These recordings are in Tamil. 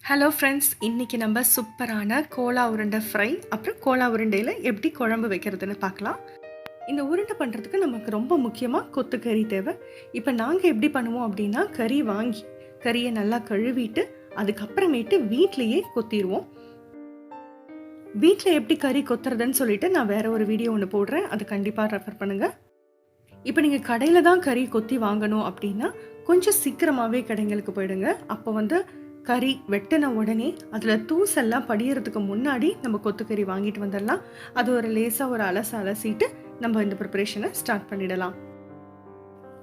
ஹலோ ஃப்ரெண்ட்ஸ், இன்றைக்கி நம்ம சூப்பரான கோலா உருண்டை ஃப்ரை அப்புறம் கோலா உருண்டையில் எப்படி குழம்பு வைக்கிறதுன்னு பார்க்கலாம். இந்த உருண்டை பண்ணுறதுக்கு நமக்கு ரொம்ப முக்கியமாக கொத்துக்கறி தேவை. இப்போ நாங்கள் எப்படி பண்ணுவோம் அப்படின்னா, கறி வாங்கி கறியை நல்லா கழுவிட்டு அதுக்கப்புறமேட்டு வீட்டிலையே கொத்திடுவோம். வீட்டில் எப்படி கறி கொத்துறதுன்னு சொல்லிட்டு நான் வேறு ஒரு வீடியோ ஒன்று போடுறேன், அது கண்டிப்பாக ரெஃபர் பண்ணுங்கள். இப்போ நீங்கள் கடையில் தான் கறி கொத்தி வாங்கணும் அப்படின்னா கொஞ்சம் சீக்கிரமாகவே கடைங்களுக்கு போயிடுங்க. அப்போ கறி வெட்டின உடனே அதில் தூசெல்லாம் படியறதுக்கு முன்னாடி நம்ம கொத்துக்கறி வாங்கிட்டு வந்துடலாம். அது ஒரு லேசாக ஒரு அலசிட்டு நம்ம இந்த ப்ரிப்பரேஷனை ஸ்டார்ட் பண்ணிடலாம்.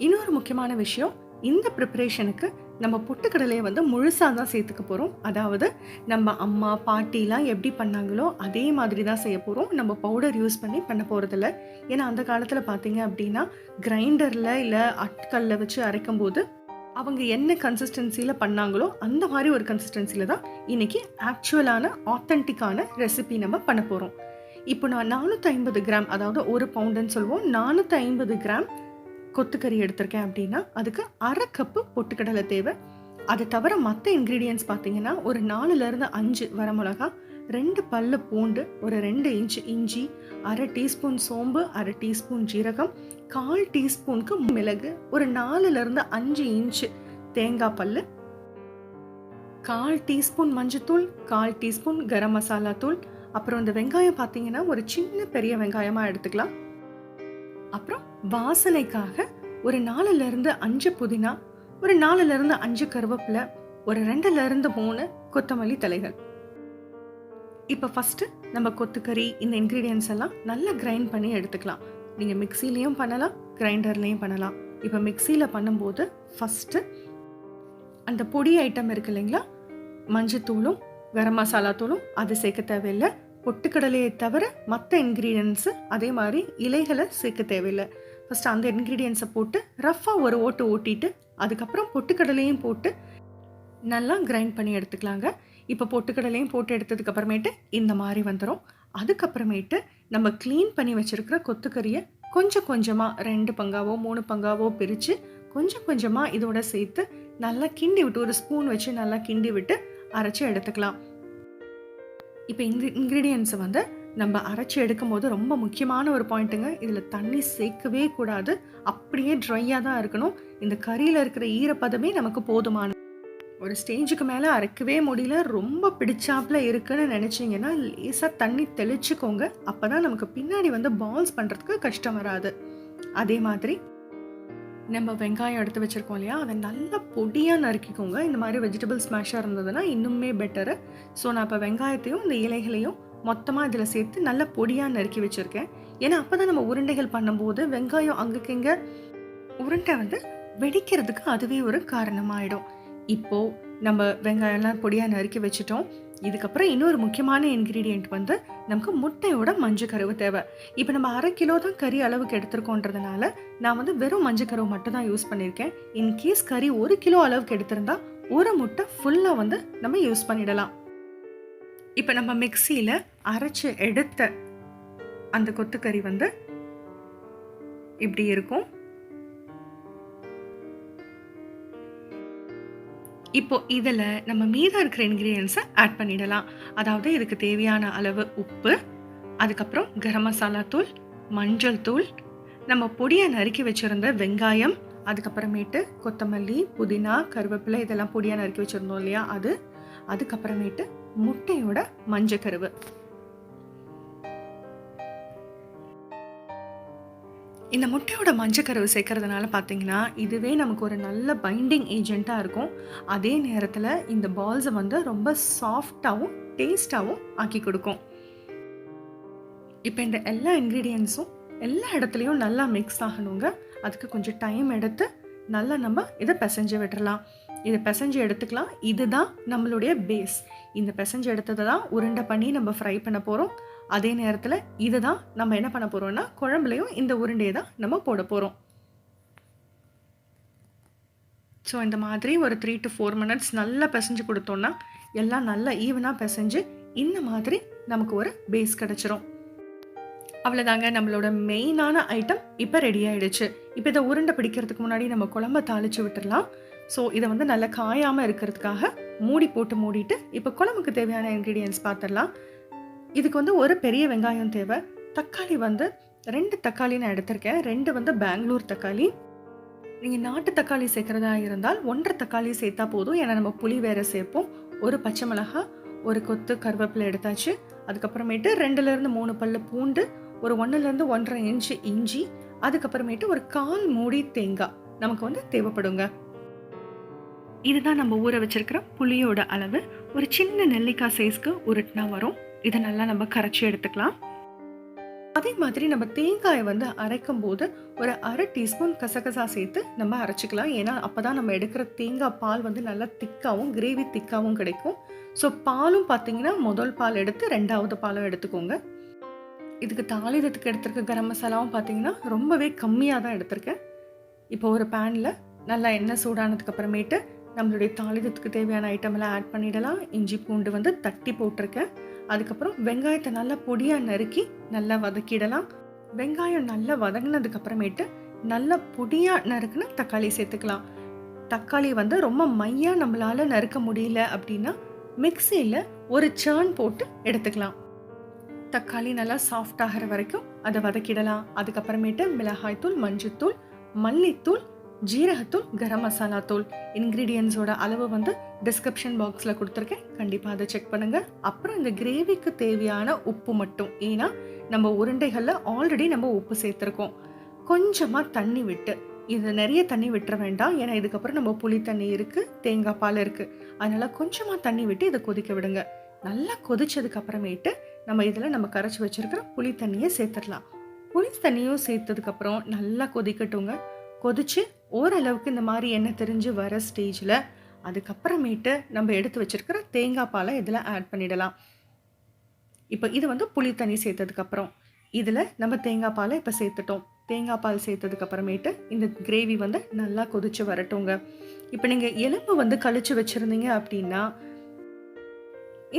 இன்னொரு முக்கியமான விஷயம், இந்த ப்ரிப்பரேஷனுக்கு நம்ம பொட்டுக்கடலையை முழுசாக தான் சேர்த்துக்க போகிறோம். அதாவது நம்ம அம்மா பாட்டிலாம் எப்படி பண்ணாங்களோ அதே மாதிரி தான் செய்ய போகிறோம். நம்ம பவுடர் யூஸ் பண்ண போகிறதில்ல. ஏன்னா அந்த காலத்தில் பார்த்தீங்க அப்படின்னா கிரைண்டரில் இல்லை அட்கல்ல வச்சு அரைக்கும் போது அவங்க என்ன கன்சிஸ்டன்சியில் பண்ணாங்களோ அந்த மாதிரி ஒரு கன்சிஸ்டன்சியில் தான் இன்றைக்கி ஆக்சுவலான ஆத்தென்டிக்கான ரெசிபி நம்ம பண்ண போகிறோம். இப்போ நான் 450 கிராம், அதாவது 1 பவுண்டுன்னு சொல்லுவோம், 450 கிராம் கொத்துக்கறி எடுத்திருக்கேன் அப்படின்னா அதுக்கு 1/2 கப்பு பொட்டுக்கடலை தேவை. அதை தவிர மற்ற இன்க்ரீடியன்ட்ஸ் பார்த்தீங்கன்னா ஒரு 4லேருந்து 5 வரமிளகா, 2 பல்லு பூண்டு, ஒரு 2 இன்ச் இஞ்சி, 1/2 டீஸ்பூன் சோம்பு, 1/2 டீஸ்பூன் ஜீரகம், 1/4 டீஸ்பூனுக்கு மிளகு, ஒரு 4லேருந்து 5 இன்ச் தேங்காய் பல்லு, 1/4 டீஸ்பூன் மஞ்சத்தூள், 1/4 டீஸ்பூன் கரம் மசாலா தூள். அப்புறம் இந்த வெங்காயம் பார்த்தீங்கன்னா ஒரு சின்ன பெரிய வெங்காயமாக எடுத்துக்கலாம். அப்புறம் வாசனைக்காக ஒரு 4லேருந்து 5 புதினா, ஒரு 4லேருந்து 5 கருவேப்பிலை, ஒரு 2லேருந்து 3 கொத்தமல்லி தலைகள். இப்போ ஃபஸ்ட்டு நம்ம கொத்துக்கறி இந்த இன்க்ரீடியன்ஸ் எல்லாம் நல்லா கிரைண்ட் பண்ணி எடுத்துக்கலாம். நீங்கள் மிக்சிலையும் பண்ணலாம், கிரைண்டர்லேயும் பண்ணலாம். இப்போ மிக்சியில் பண்ணும்போது ஃபஸ்ட்டு அந்த பொடி ஐட்டம் இருக்குது இல்லைங்களா, மஞ்சத்தூளும் கரம் மசாலா தூளும் அது சேர்க்க தேவையில்லை. பொட்டுக்கடலையை தவிர மற்ற இன்க்ரீடியன்ஸு அதே மாதிரி இலைகளை சேர்க்க தேவையில்லை. ஃபஸ்ட்டு அந்த இன்க்ரீடியன்ஸை போட்டு ரஃப்பாக ஒரு ஓட்டு ஓட்டிட்டு அதுக்கப்புறம் பொட்டுக்கடலையும் போட்டு நல்லா கிரைண்ட் பண்ணி எடுத்துக்கலாங்க. இப்போ பொட்டுக்கடலையும் போட்டு எடுத்ததுக்கு அப்புறமேட்டு இந்த மாதிரி வந்துடும். அதுக்கப்புறமேட்டு நம்ம க்ளீன் பண்ணி வச்சுருக்கிற கொத்துக்கறியை கொஞ்சம் கொஞ்சமாக 2 பங்காவோ 3 பங்காவோ பிரித்து கொஞ்சம் கொஞ்சமாக இதோட சேர்த்து நல்லா கிண்டி விட்டு, ஒரு ஸ்பூன் வச்சு நல்லா கிண்டி விட்டு அரைச்சி எடுத்துக்கலாம். இப்போ இந்த இன்க்ரீடியன்ஸை நம்ம அரைச்சி எடுக்கும் போது ரொம்ப முக்கியமான ஒரு பாயிண்ட்டுங்க, இதில் தண்ணி சேர்க்கவே கூடாது. அப்படியே ட்ரையாக தான் இருக்கணும். இந்த கறியில் இருக்கிற ஈரப்பதமே நமக்கு போதுமான. ஒரு ஸ்டேஜுக்கு மேலே அரைக்கவே முடியல, ரொம்ப பிடிச்சாப்புல இருக்குன்னு நினச்சிங்கன்னா லேசாக தண்ணி தெளிச்சுக்கோங்க. அப்போ தான் நமக்கு பின்னாடி பால்ஸ் பண்ணுறதுக்கு கஷ்டம் வராது. அதே மாதிரி நம்ம வெங்காயம் எடுத்து வச்சுருக்கோம் இல்லையா, அதை நல்லா பொடியாக நறுக்கிக்கோங்க. இந்த மாதிரி வெஜிடபிள் ஸ்மாஷாக இருந்ததுன்னா இன்னுமே பெட்டரு. ஸோ நான் இப்போ வெங்காயத்தையும் இந்த இலைகளையும் மொத்தமாக இதில் சேர்த்து நல்லா பொடியாக நறுக்கி வச்சுருக்கேன். ஏன்னா அப்போ தான் நம்ம உருண்டைகள் பண்ணும்போது வெங்காயம் அங்கேங்க உருண்டை வெடிக்கிறதுக்கு அதுவே ஒரு காரணமாயிடும். இப்போது நம்ம வெங்காயம்லாம் பொடியாக நறுக்கி வச்சுட்டோம். இதுக்கப்புறம் இன்னொரு முக்கியமான இன்க்ரீடியண்ட் நமக்கு முட்டையோட மஞ்சக்கருவு தேவை. இப்போ நம்ம 1/2 கிலோ தான் கறி அளவுக்கு எடுத்துருக்கோன்றதுனால நான் வெறும் மஞ்சக்கருவு மட்டும் தான் யூஸ் பண்ணியிருக்கேன். இன்கேஸ் கறி 1 கிலோ அளவுக்கு எடுத்திருந்தா ஒரு முட்டை ஃபுல்லாக நம்ம யூஸ் பண்ணிடலாம். இப்போ நம்ம மிக்சியில் அரைச்சி எடுத்த அந்த கொத்துக்கறி இப்படி இருக்கும். இப்போ இதில் நம்ம மீதம் இருக்கிற இன்க்ரீடியன்ஸை ஆட் பண்ணிடலாம். அதாவது இதுக்கு தேவையான அளவு உப்பு, அதுக்கப்புறம் கரம் மசாலா தூள், மஞ்சள் தூள், நம்ம பொடியாக நறுக்கி வச்சுருந்த வெங்காயம், அதுக்கப்புறமேட்டு கொத்தமல்லி, புதினா, கருவேப்பிலை இதெல்லாம் பொடியாக நறுக்கி வச்சுருந்தோம் இல்லையா அது, அதுக்கப்புறமேட்டு முட்டையோட மஞ்சக்கருவு. இந்த முட்டையோட மஞ்சக்கருவு சேர்க்கறதுனால பார்த்தீங்கன்னா இதுவே நமக்கு ஒரு நல்ல பைண்டிங் ஏஜெண்ட்டாக இருக்கும். அதே நேரத்தில் இந்த பால்ஸை ரொம்ப சாஃப்டாகவும் டேஸ்டாகவும் ஆக்கி கொடுக்கும். இப்போ இந்த எல்லா இன்க்ரீடியன்ஸும் எல்லா இடத்துலையும் நல்லா மிக்ஸ் ஆகணுங்க. அதுக்கு கொஞ்சம் டைம் எடுத்து நல்லா நம்ம இதை பிசைஞ்சு விட்டுறலாம். இதை பிசைஞ்சு எடுத்துக்கலாம். இதுதான் நம்மளுடைய பேஸ். இந்த பிசைஞ்சு எடுத்ததை தான் உருண்டை பண்ணி நம்ம ஃப்ரை பண்ண போகிறோம். அதே நேரத்தில் இதுதான் நம்ம என்ன பண்ண போகிறோம்னா குழம்புலையும் இந்த உருண்டையை தான் நம்ம போட போகிறோம். ஸோ இந்த மாதிரி ஒரு 3 to 4 minutes நல்லா பிசைஞ்சு கொடுத்தோன்னா எல்லாம் நல்லா ஈவனாக பிசைஞ்சு இந்த மாதிரி நமக்கு ஒரு பேஸ் கிடச்சிரும். அவ்வளோதாங்க, நம்மளோட மெயினான ஐட்டம் இப்போ ரெடி ஆகிடுச்சு. இப்போ இதை உருண்டை பிடிக்கிறதுக்கு முன்னாடி நம்ம குழம்பை தாளித்து விட்டுடலாம். ஸோ இதை நல்லா காயாமல் இருக்கிறதுக்காக மூடி போட்டு மூடிட்டு இப்போ குழம்புக்கு தேவையான இன்க்ரீடியன்ஸ் பார்த்துடலாம். இதுக்கு வந்து ஒரு பெரிய வெங்காயம் தேவை. தக்காளி வந்து 2 தக்காளி நான் எடுத்திருக்கேன். 2 வந்து பெங்களூர் தக்காளி. நீங்கள் நாட்டு தக்காளி சேர்க்குறதா இருந்தால் 1.5 தக்காளி சேர்த்தா போதும். ஏன்னா நம்ம புளி வேறு சேர்ப்போம். ஒரு பச்சை மிளகாய், ஒரு கொத்து கருவேப்பிலை எடுத்தாச்சு. அதுக்கப்புறமேட்டு 2லேருந்து 3 பல்லு பூண்டு, ஒரு 1லேருந்து 1.5 இன்ச்சு இஞ்சி, அதுக்கப்புறமேட்டு ஒரு 1/4 மூடி தேங்காய் நமக்கு வந்து தேவைப்படுங்க. இதுதான் நம்ம ஊற வச்சிருக்கிற புளியோட அளவு. ஒரு சின்ன நெல்லிக்காய் சைஸ்க்கு உருட்டினா வரும். இதை நல்லா நம்ம கரைச்சி எடுத்துக்கலாம். அதே மாதிரி நம்ம தேங்காயை வந்து அரைக்கும் போது ஒரு 1/2 டீஸ்பூன் கசகசா சேர்த்து நம்ம அரைச்சிக்கலாம். ஏன்னா அப்போதான் நம்ம எடுக்கிற தேங்காய் பால் வந்து நல்லா திக்காகவும் கிரேவி திக்காகவும் கிடைக்கும். ஸோ பாலும் பார்த்தீங்கன்னா முதல் பால் எடுத்து 2வது பாலும் எடுத்துக்கோங்க. இதுக்கு தாளிதத்துக்கு எடுத்திருக்க கரம் மசாலாவும் பார்த்தீங்கன்னா ரொம்பவே கம்மியாக தான் எடுத்திருக்கேன். இப்போ ஒரு பேனில் நல்லா எண்ணெய் சூடானதுக்கு அப்புறமேட்டு நம்மளுடைய தாளிதத்துக்கு தேவையான ஐட்டம் எல்லாம் ஆட் பண்ணிடலாம். இஞ்சி பூண்டு வந்து தட்டி போட்டிருக்கேன். அதுக்கப்புறம் வெங்காயத்தை நல்லா பொடியாக நறுக்கி நல்லா வதக்கிடலாம். வெங்காயம் நல்லா வதங்கினதுக்கு அப்புறமேட்டு நல்லா பொடியாக நறுக்குன்னு தக்காளி சேர்த்துக்கலாம். தக்காளி வந்து ரொம்ப மையாக நம்மளால நறுக்க முடியல அப்படின்னா மிக்சியில் ஒரு சர்ன் போட்டு எடுத்துக்கலாம். தக்காளி நல்லா சாஃப்ட் ஆகிற வரைக்கும் அதை வதக்கிடலாம். அதுக்கப்புறமேட்டு மிளகாய்த்தூள், மஞ்சத்தூள், மல்லித்தூள், ஜீரகத்தூள், கரம் மசாலா தூள் இன்க்ரீடியன்ஸோட அளவு வந்து டிஸ்கிரிப்ஷன் பாக்ஸில் கொடுத்துருக்கேன். கண்டிப்பாக அதை செக் பண்ணுங்கள். அப்புறம் இந்த கிரேவிக்கு தேவையான உப்பு மட்டும், ஏன்னா நம்ம உருண்டைகளில் ஆல்ரெடி நம்ம உப்பு சேர்த்துருக்கோம். கொஞ்சமாக தண்ணி விட்டு, இது நிறைய தண்ணி விட்டுற வேண்டாம். ஏன்னா இதுக்கப்புறம் நம்ம புளி தண்ணி இருக்குது, தேங்காய் பால் இருக்குது. அதனால் கொஞ்சமாக தண்ணி விட்டு இதை கொதிக்க விடுங்க. நல்லா கொதிச்சதுக்கு அப்புறமேட்டு நம்ம இதில் நம்ம கரைச்சி வச்சுருக்கிற புளி தண்ணியை சேர்த்துடலாம். புளி தண்ணியும் சேர்த்ததுக்கப்புறம் நல்லா கொதிக்கட்டுங்க. கொதிச்சு ஓரளவுக்கு இந்த மாதிரி எண்ணெய் தெரிஞ்சு வர ஸ்டேஜில் அதுக்கப்புறமேட்டு நம்ம எடுத்து வச்சிருக்கிற தேங்காய் பாலை இதில் ஆட் பண்ணிடலாம். இப்போ இது வந்து புளி தண்ணி சேர்த்ததுக்கப்புறம் இதில் நம்ம தேங்காய் பாலை இப்போ சேர்த்துட்டோம். தேங்காய் பால் சேர்த்ததுக்கப்புறமேட்டு இந்த கிரேவி வந்து நல்லா கொதிச்சு வரட்டுங்க. இப்போ நீங்கள் எலும்பு வந்து கழிச்சு வச்சுருந்தீங்க அப்படின்னா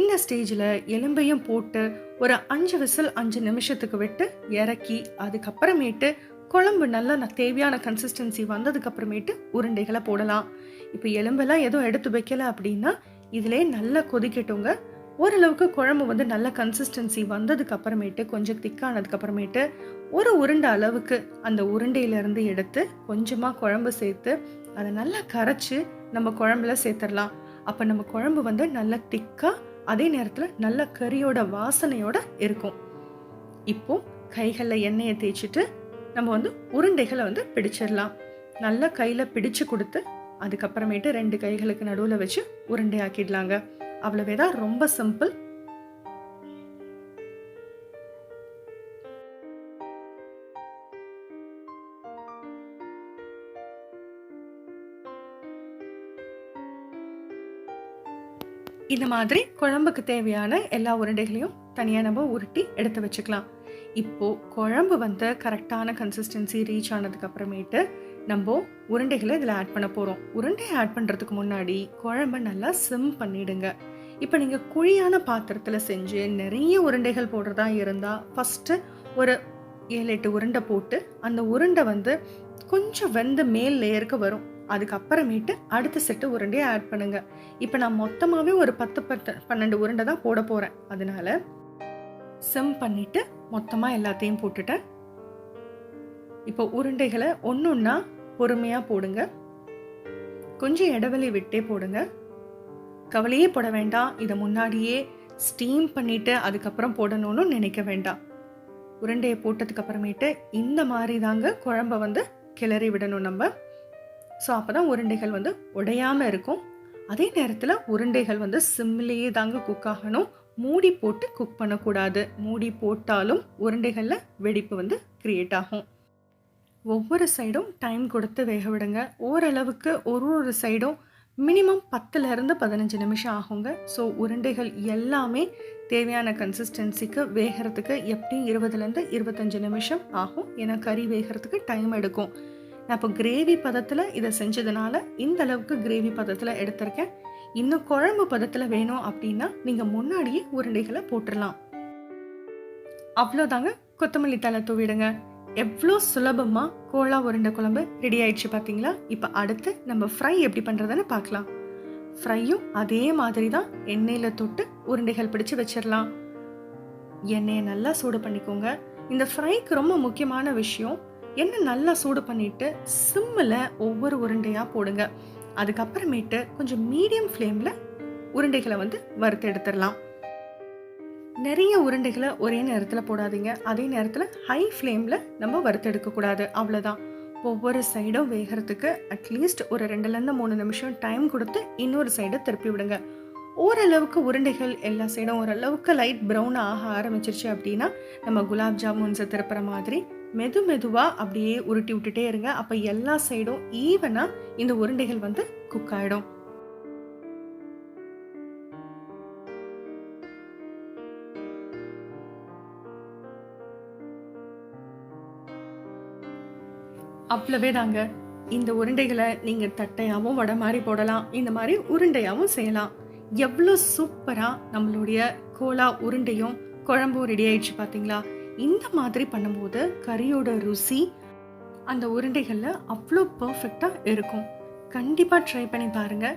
இந்த ஸ்டேஜில் எலும்பையும் போட்டு ஒரு 5 விசில் 5 நிமிஷத்துக்கு விட்டு இறக்கி அதுக்கப்புறமேட்டு குழம்பு நல்லா தேவையான கன்சிஸ்டன்சி வந்ததுக்கு அப்புறமேட்டு உருண்டைகளை போடலாம். இப்போ எலும்பெல்லாம் எதுவும் எடுத்து வைக்கல அப்படின்னா இதிலே நல்லா கொதிக்கட்டுங்க. ஓரளவுக்கு குழம்பு வந்து நல்ல கன்சிஸ்டன்சி வந்ததுக்கு அப்புறமேட்டு கொஞ்சம் திக்கானதுக்கு அப்புறமேட்டு ஒரு உருண்டை அளவுக்கு அந்த உருண்டையிலேருந்து எடுத்து கொஞ்சமாக குழம்பு சேர்த்து அதை நல்லா கரைச்சி நம்ம குழம்புல சேர்த்துடலாம். அப்போ நம்ம குழம்பு வந்து நல்லா திக்காக அதே நேரத்தில் நல்ல கறியோட வாசனையோட இருக்கும். இப்போ கைகளில் எண்ணெயை தேய்ச்சிட்டு நம்ம வந்து உருண்டைகளை வந்து பிடிச்சிடலாம். நல்லா கையில் பிடிச்சு கொடுத்து அதுக்கப்புறமேட்டு 2 கைகளுக்கு நடுவில் வச்சு உருண்டை ஆக்கிடலாங்க. அவ்வளவேதான், ரொம்ப சிம்பிள். இந்த மாதிரி குழம்புக்கு தேவையான எல்லா உருண்டைகளையும் தனியாக நம்ம உருட்டி எடுத்து வச்சுக்கலாம். இப்போது குழம்பு வந்து கரெக்டான கன்சிஸ்டன்சி ரீச் ஆனதுக்கு அப்புறமேட்டு நம்ம உருண்டைகளை இதில் ஆட் பண்ண போகிறோம். உருண்டையை ஆட் பண்ணுறதுக்கு முன்னாடி குழம்பை நல்லா சிம் பண்ணிவிடுங்க. இப்போ நீங்கள் குழியான பாத்திரத்தில் செஞ்சு நிறைய உருண்டைகள் போடுறதா இருந்தால் ஃபஸ்ட்டு ஒரு 7-8 உருண்டை போட்டு அந்த உருண்டை வந்து கொஞ்சம் வெந்து மேல் லேயருக்கு வரும். அதுக்கப்புறமேட்டு அடுத்த செட்டு உருண்டையை ஆட் பண்ணுங்க. இப்போ நான் மொத்தமாகவே ஒரு 10-12 உருண்டை தான் போட போகிறேன். அதனால சிம் பண்ணிட்டு மொத்தமாக எல்லாத்தையும் போட்டுட்டேன். இப்போ உருண்டைகளை ஒன்றொன்னா பொறுமையாக போடுங்க. கொஞ்சம் இடைவெளி விட்டே போடுங்க. கவலையே போட வேண்டாம். இதை முன்னாடியே ஸ்டீம் பண்ணிட்டு அதுக்கப்புறம் போடணும்னு நினைக்க வேண்டாம். உருண்டையை போட்டதுக்கு அப்புறமேட்டு இந்த மாதிரி தாங்க குழம்ப வந்து கிளறி விடணும் நம்ம. ஸோ அப்போ தான் உருண்டைகள் வந்து உடையாமல் இருக்கும். அதே நேரத்தில் உருண்டைகள் வந்து சிம்லேயே தாங்க குக் ஆகணும். மூடி போட்டு குக் பண்ணக்கூடாது. மூடி போட்டாலும் உருண்டைகளில் வெடிப்பு வந்து கிரியேட் ஆகும். ஒவ்வொரு சைடும் டைம் கொடுத்து வேக விடுங்க. ஓரளவுக்கு ஒரு சைடும் மினிமம் 10லேருந்து 15 நிமிஷம் ஆகுங்க. ஸோ உருண்டைகள் எல்லாமே தேவையான கன்சிஸ்டன்சிக்கு வேகிறதுக்கு எப்படி 20லேருந்து 25 நிமிஷம் ஆகும். ஏன்னா கறி வேகிறதுக்கு டைம் எடுக்கும். நான் இப்போ கிரேவி பதத்தில் இதை செஞ்சதுனால இந்த அளவுக்கு கிரேவி பதத்தில் எடுத்திருக்கேன். இன்னும் குழம்பு பதத்தில் வேணும் அப்படின்னா நீங்கள் முன்னாடியே உருண்டைகளை போட்டுடலாம். அவ்வளோதாங்க. கொத்தமல்லி தழை தூவிடுங்க. எவ்வளோ சுலபமாக கோலா உருண்டை குழம்பு ரெடி ஆயிடுச்சு பார்த்தீங்களா? இப்போ அடுத்து நம்ம ஃப்ரை எப்படி பண்ணுறதுன்னு பார்க்கலாம். ஃப்ரையும் அதே மாதிரி தான் எண்ணெயில் தொட்டு உருண்டைகள் பிடிச்சு வச்சிடலாம். எண்ணெயை நல்லா சூடு பண்ணிக்கோங்க. இந்த ஃப்ரைக்கு ரொம்ப முக்கியமான விஷயம், எண்ணெய் நல்லா சூடு பண்ணிட்டு சிம்மில் ஒவ்வொரு உருண்டையாக போடுங்க. அதுக்கப்புறமேட்டு கொஞ்சம் மீடியம் ஃப்ளேமில் உருண்டைகளை வறுத்து எடுத்துடலாம். நிறைய உருண்டைகளை ஒரே நேரத்தில் போடாதீங்க. அதே நேரத்தில் ஹை ஃப்ளேமில் நம்ம வறுத்து எடுக்கக்கூடாது. அவ்வளோதான். ஒவ்வொரு சைடும் வேகிறதுக்கு அட்லீஸ்ட் ஒரு 2-3 நிமிஷம் டைம் கொடுத்து இன்னொரு சைடை திருப்பி விடுங்க. ஓரளவுக்கு உருண்டைகள் எல்லா சைடும் ஓரளவுக்கு லைட் ப்ரௌன் ஆக ஆரம்பிச்சிருச்சு அப்படின்னா நம்ம குலாப் ஜாமுன்ஸை திருப்புற மாதிரி மெதுவாக அப்படியே உருட்டி விட்டுட்டே இருங்க. அப்போ எல்லா சைடும் ஈவனாக இந்த உருண்டைகள் குக் ஆகிடும். அவ்வளவே தாங்க. இந்த உருண்டைகளை நீங்கள் தட்டையாகவும் வடை மாதிரி போடலாம், இந்த மாதிரி உருண்டையாகவும் செய்யலாம். எவ்வளோ சூப்பராக நம்மளுடைய கோலா உருண்டையும் குழம்பும் ரெடி ஆயிடுச்சு பார்த்தீங்களா? இந்த மாதிரி பண்ணும்போது கறியோட ருசி அந்த உருண்டைகளில் அவ்வளோ பர்ஃபெக்டாக இருக்கும். கண்டிப்பாக ட்ரை பண்ணி பாருங்கள்.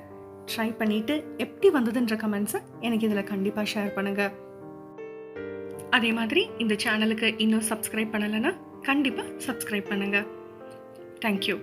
ட்ரை பண்ணிவிட்டு எப்படி வந்ததுன்ற கமெண்ட்ஸை எனக்கு இதில் கண்டிப்பாக ஷேர் பண்ணுங்கள். அதே மாதிரி இந்த சேனலுக்கு இன்னும் சப்ஸ்கிரைப் பண்ணலைன்னா கண்டிப்பாக சப்ஸ்கிரைப் பண்ணுங்கள். Thank you.